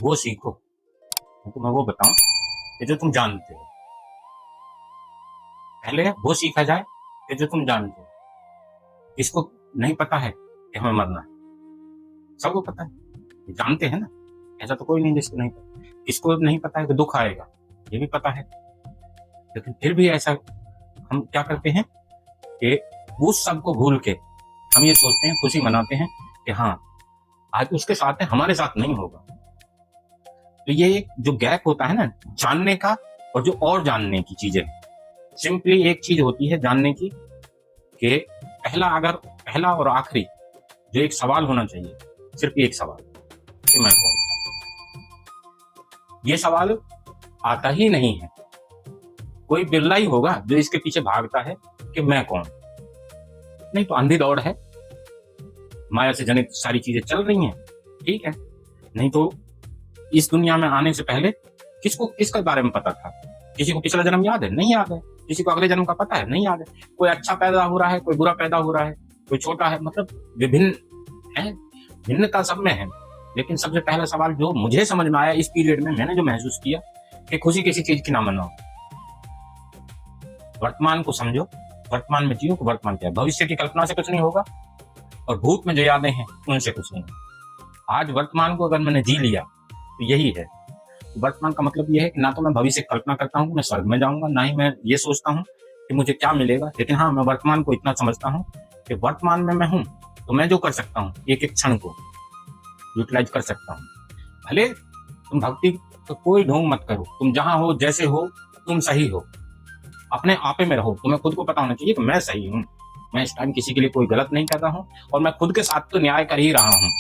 वो सीखो। मैं तुम्हें वो बताऊं कि जो तुम जानते हो। पहले वो सीखा जाए कि जो तुम जानते हो। इसको नहीं पता है कि हमें मरना है, सबको पता है, जानते हैं ना। ऐसा तो कोई नहीं जिसको नहीं पता। इसको नहीं पता है कि दुख आएगा, ये भी पता है, लेकिन फिर भी ऐसा हम क्या करते हैं कि उस सब को भूल के हम ये सोचते हैं, खुशी मनाते हैं कि हाँ आज उसके साथ है, हमारे साथ नहीं होगा। तो ये एक जो गैप होता है ना जानने का और जो और जानने की चीजें, सिंपली एक चीज होती है जानने की कि पहला और आखिरी जो एक सवाल होना चाहिए, सिर्फ एक सवाल कि मैं कौन। ये सवाल आता ही नहीं है, कोई बिरला ही होगा जो इसके पीछे भागता है कि मैं कौन। नहीं तो अंधी दौड़ है, माया से जनित सारी चीजें चल रही हैं, ठीक है। नहीं तो इस दुनिया में आने से पहले किसको किसके बारे में पता था? किसी को पिछला जन्म याद है? नहीं याद है। किसी को अगले जन्म का पता है? नहीं याद है। कोई अच्छा पैदा हो रहा है, कोई बुरा पैदा हो रहा है, कोई छोटा है, मतलब विभिन्न है, भिन्नता सब में है। लेकिन सबसे पहला सवाल जो मुझे समझ में आया इस पीरियड में, मैंने जो महसूस किया कि खुशी किसी चीज की ना मनाओ, वर्तमान को समझो, वर्तमान में जियो। वर्तमान क्या है? भविष्य की कल्पना से कुछ नहीं होगा और भूत में जो यादें हैं उनसे कुछ नहीं। आज वर्तमान को अगर मैंने जी लिया तो यही है। वर्तमान का मतलब यह है कि ना तो मैं भविष्य की कल्पना करता हूँ मैं स्वर्ग में जाऊंगा, ना ही मैं ये सोचता हूँ कि मुझे क्या मिलेगा। लेकिन हाँ, मैं वर्तमान को इतना समझता हूँ कि वर्तमान में मैं हूँ, तो मैं जो कर सकता हूँ एक एक क्षण को यूटिलाइज कर सकता हूँ। भले तुम भक्ति तो कोई ढोंग मत करो, तुम जहां हो जैसे हो तुम सही हो, अपने आपे में रहो। तुम्हें खुद को पता होना चाहिए कि मैं सही हूँ, मैं इस टाइम किसी के लिए कोई गलत नहीं कर रहा हूँ और मैं खुद के साथ तो न्याय कर ही रहा हूँ।